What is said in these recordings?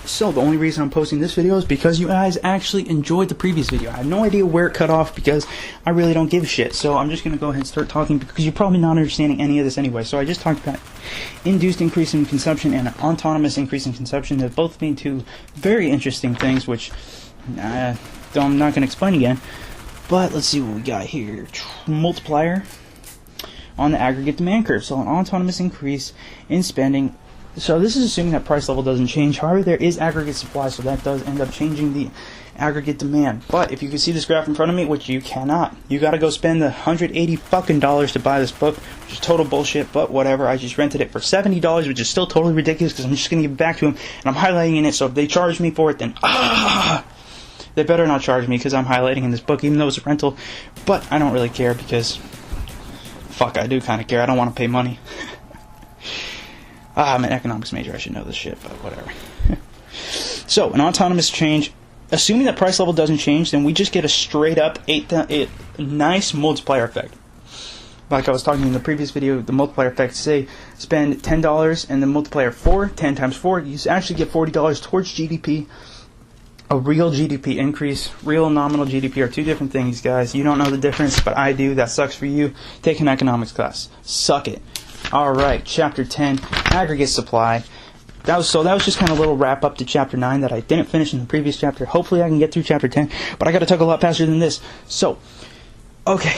So the only reason I'm posting this video is because you guys actually enjoyed the previous video. I have no idea where it cut off because I really don't give a shit. So I'm just going to go ahead and start talking because you're probably not understanding any of this anyway. So I just talked about induced increase in consumption and autonomous increase in consumption. They've both been two very interesting things, which I'm not going to explain again. But let's see what we got here. Multiplier on the aggregate demand curve. So an autonomous increase in spending. So this is assuming that price level doesn't change. However, there is aggregate supply, so that does end up changing the aggregate demand. But if you can see this graph in front of me, which you cannot, you got to go spend the $180 fucking to buy this book, which is total bullshit. But whatever, I just rented it for $70, which is still totally ridiculous because I'm just gonna give it back to him, and I'm highlighting in it. So if they charge me for it, then they better not charge me because I'm highlighting in this book, even though it's a rental. But I don't really care because fuck, I do kind of care. I don't want to pay money. I'm an economics major, I should know this shit, but whatever. So, an autonomous change, assuming that price level doesn't change, then we just get a straight up nice multiplier effect. Like I was talking in the previous video, the multiplier effect, say, spend $10 and then multiplier 4, 10 times 4, you actually get $40 towards GDP. A real GDP increase. Real and nominal GDP are two different things, guys. You don't know the difference, but I do. That sucks for you. Take an economics class. Suck it. Alright, Chapter 10, Aggregate Supply. That was just kind of a little wrap up to Chapter 9 that I didn't finish in the previous chapter. Hopefully I can get through Chapter 10, but I gotta talk a lot faster than this. So, okay.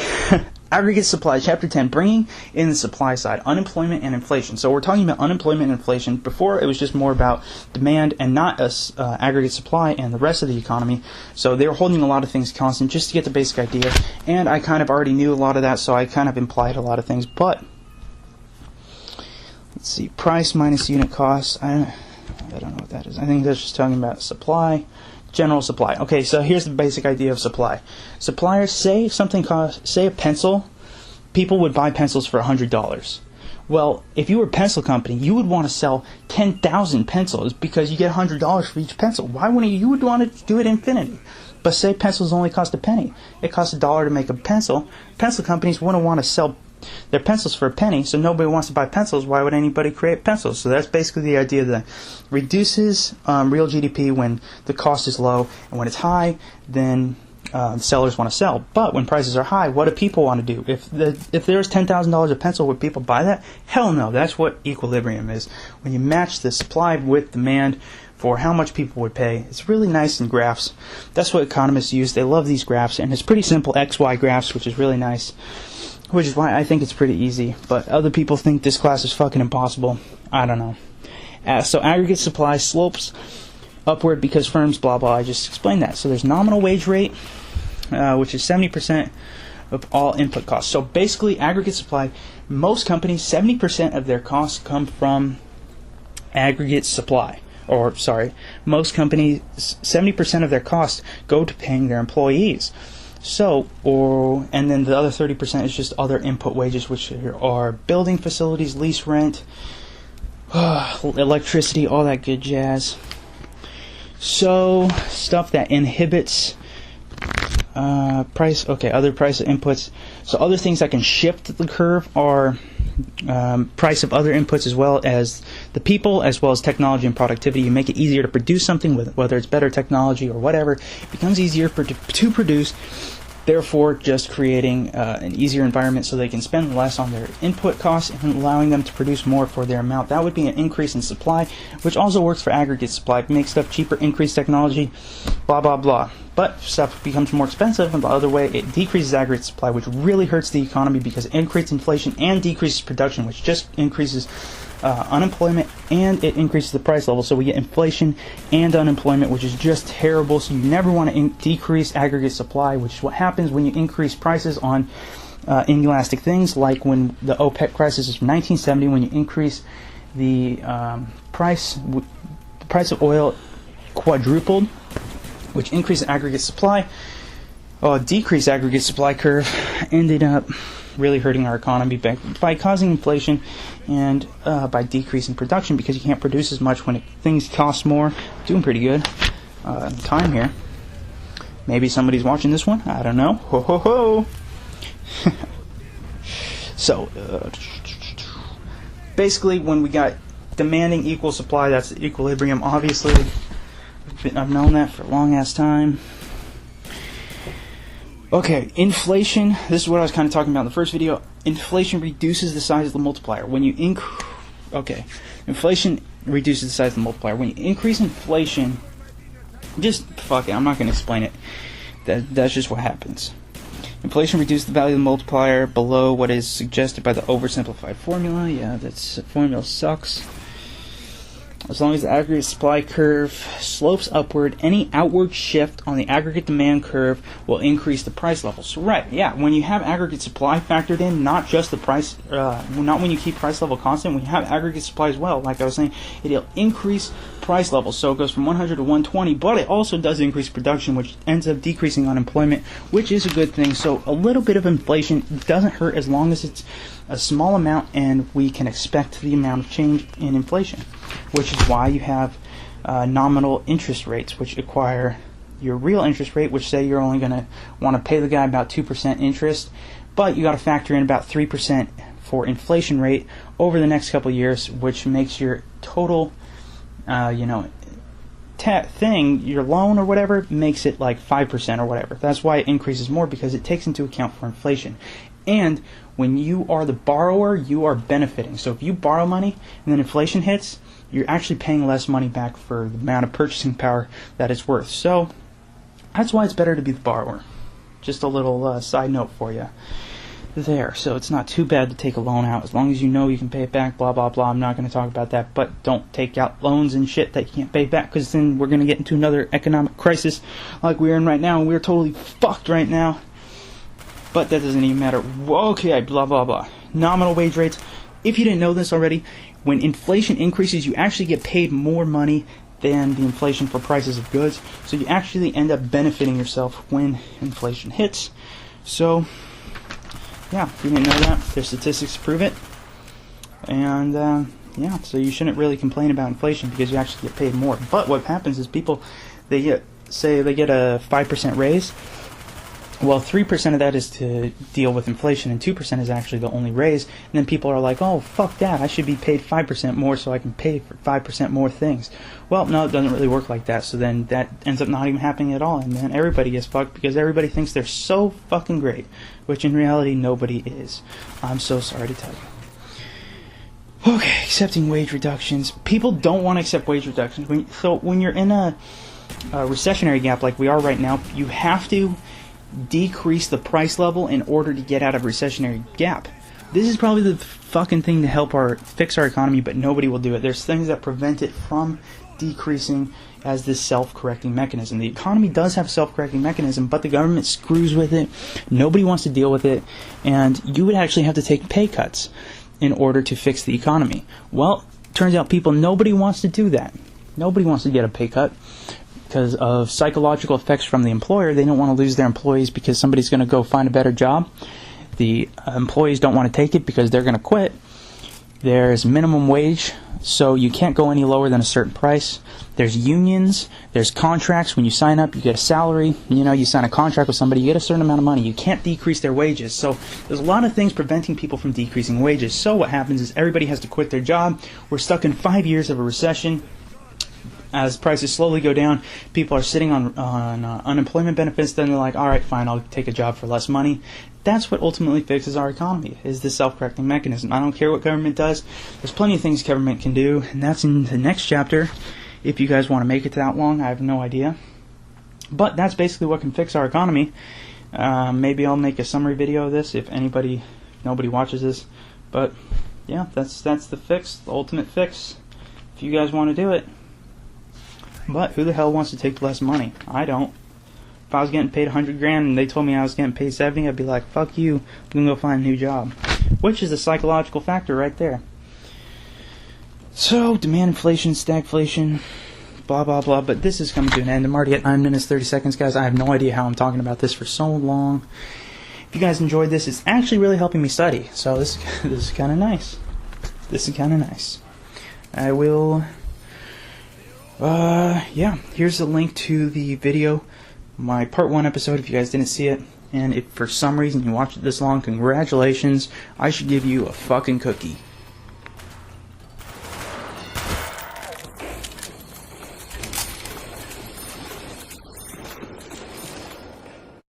Aggregate Supply, Chapter 10, bringing in the supply side, unemployment and inflation. So we're talking about unemployment and inflation. Before, it was just more about demand and not aggregate supply and the rest of the economy. So they were holding a lot of things constant just to get the basic idea. And I kind of already knew a lot of that, so I kind of implied a lot of things. But let's see, price minus unit cost. I don't know what that is. I think that's just talking about supply, general supply. Okay, so here's the basic idea of supply. Suppliers, say something costs, say a pencil, people would buy pencils for $100. Well, if you were a pencil company, you would want to sell 10,000 pencils because you get $100 for each pencil. Why wouldn't you? You would want to do it infinity. But say pencils only cost a penny. It costs $1 to make a pencil. Pencil companies wouldn't want to sell their pencils for a penny, so nobody wants to buy pencils. Why would anybody create pencils? So that's basically the idea that reduces real GDP when the cost is low, and when it's high, then the sellers want to sell. But when prices are high, what do people want to do? If there's $10,000 a pencil, would people buy that? Hell no. That's what equilibrium is. When you match the supply with demand for how much people would pay. It's really nice in graphs. That's what economists use. They love these graphs, and it's pretty simple XY graphs, which is really nice. Which is why I think it's pretty easy. But other people think this class is fucking impossible. I don't know. So aggregate supply slopes upward because firms blah blah. I just explained that. So there's nominal wage rate, which is 70% of all input costs. So basically aggregate supply, most companies, 70% of their costs come from aggregate supply. Or, sorry, most companies, 70% of their costs go to paying their employees. So, and then the other 30% is just other input wages, which are building facilities, lease rent, electricity, all that good jazz. So, stuff that inhibits price. Okay, other price inputs. So, other things that can shift the curve are price of other inputs, as well as the people, as well as technology and productivity. You make it easier to produce something, whether it's better technology or whatever. It becomes easier to produce, therefore just creating an easier environment so they can spend less on their input costs and allowing them to produce more for their amount. That would be an increase in supply, which also works for aggregate supply. Make stuff cheaper, increase technology, blah blah blah. But stuff becomes more expensive, and the other way, it decreases aggregate supply, which really hurts the economy because it increases inflation and decreases production, which just increases unemployment, and it increases the price level. So we get inflation and unemployment, which is just terrible. So you never want to decrease aggregate supply, which is what happens when you increase prices on inelastic things, like when the OPEC crisis is from 1970, when you increase the price of oil quadrupled, which increased aggregate supply. Decreased aggregate supply curve ended up really hurting our economy by causing inflation and by decreasing production because you can't produce as much when things cost more. Doing pretty good time here. Maybe somebody's watching this one. I don't know. Ho ho ho. So basically, when we got demanding equal supply, that's equilibrium. Obviously, I've known that for a long ass time. Okay, inflation. This is what I was kind of talking about in the first video. Inflation reduces the size of the multiplier. When you inflation reduces the size of the multiplier. When you increase inflation, just fuck it. I'm not going to explain it. That's just what happens. Inflation reduces the value of the multiplier below what is suggested by the oversimplified formula. Yeah, that formula sucks. As long as the aggregate supply curve slopes upward, any outward shift on the aggregate demand curve will increase the price level. So right, yeah, when you have aggregate supply factored in, not just the price, not when you keep price level constant, when you have aggregate supply as well, like I was saying, it'll increase price levels. So it goes from 100 to 120, but it also does increase production, which ends up decreasing unemployment, which is a good thing. So a little bit of inflation doesn't hurt as long as it's a small amount and we can expect the amount of change in inflation, which is why you have nominal interest rates, which acquire your real interest rate, which say you're only going to want to pay the guy about 2% interest, but you got to factor in about 3% for inflation rate over the next couple of years, which makes your total, thing, your loan or whatever, makes it like 5% or whatever. That's why it increases more, because it takes into account for inflation. And when you are the borrower, you are benefiting. So if you borrow money and then inflation hits, you're actually paying less money back for the amount of purchasing power that it's worth. So that's why it's better to be the borrower. Just a little side note for you there. So it's not too bad to take a loan out as long as you know you can pay it back, blah, blah, blah. I'm not going to talk about that, but don't take out loans and shit that you can't pay back, because then we're going to get into another economic crisis like we're in right now, and we're totally fucked right now. But that doesn't even matter. Okay, blah, blah, blah. Nominal wage rates. If you didn't know this already, when inflation increases, you actually get paid more money than the inflation for prices of goods. So you actually end up benefiting yourself when inflation hits. So, yeah, if you didn't know that, there's statistics to prove it. And, yeah, so you shouldn't really complain about inflation because you actually get paid more. But what happens is people, say they get a 5% raise. Well, 3% of that is to deal with inflation, and 2% is actually the only raise. And then people are like, oh, fuck that, I should be paid 5% more so I can pay for 5% more things. Well, no, it doesn't really work like that. So then that ends up not even happening at all, and then everybody gets fucked because everybody thinks they're so fucking great, which in reality nobody is. I'm so sorry to tell you. Okay, accepting wage reductions. People don't want to accept wage reductions. So when you're in a recessionary gap like we are right now, you have to decrease the price level in order to get out of recessionary gap. This is probably the fucking thing to help fix our economy, but nobody will do it. There's things that prevent it from decreasing as this self-correcting mechanism. The economy does have a self-correcting mechanism, but the government screws with it. Nobody wants to deal with it, and you would actually have to take pay cuts in order to fix the economy. Well, turns out nobody wants to do that. Nobody wants to get a pay cut because of psychological effects from the employer. They don't want to lose their employees because somebody's going to go find a better job. The employees don't want to take it because they're going to quit. There's minimum wage, so you can't go any lower than a certain price. There's unions. There's contracts. When you sign up, you get a salary. You sign a contract with somebody, you get a certain amount of money. You can't decrease their wages. So there's a lot of things preventing people from decreasing wages. So what happens is everybody has to quit their job. We're stuck in 5 years of a recession. As prices slowly go down, people are sitting on unemployment benefits. Then they're like, all right, fine, I'll take a job for less money. That's what ultimately fixes our economy, is this self-correcting mechanism. I don't care what government does. There's plenty of things government can do, and that's in the next chapter. If you guys want to make it that long, I have no idea. But that's basically what can fix our economy. Maybe I'll make a summary video of this if nobody watches this. But yeah, that's the fix, the ultimate fix. If you guys want to do it. But who the hell wants to take less money? I don't. If I was getting paid $100,000 and they told me I was getting paid $70,000, I'd be like, fuck you, I'm going to go find a new job. Which is a psychological factor right there. So, demand inflation, stagflation, blah, blah, blah. But this is coming to an end. I'm already at 9 minutes, 30 seconds, guys. I have no idea how I'm talking about this for so long. If you guys enjoyed this, it's actually really helping me study. So this is kind of nice. This is kind of nice. I will... yeah, here's the link to the video, my part 1 episode if you guys didn't see it. And if for some reason you watched it this long, congratulations. I should give you a fucking cookie.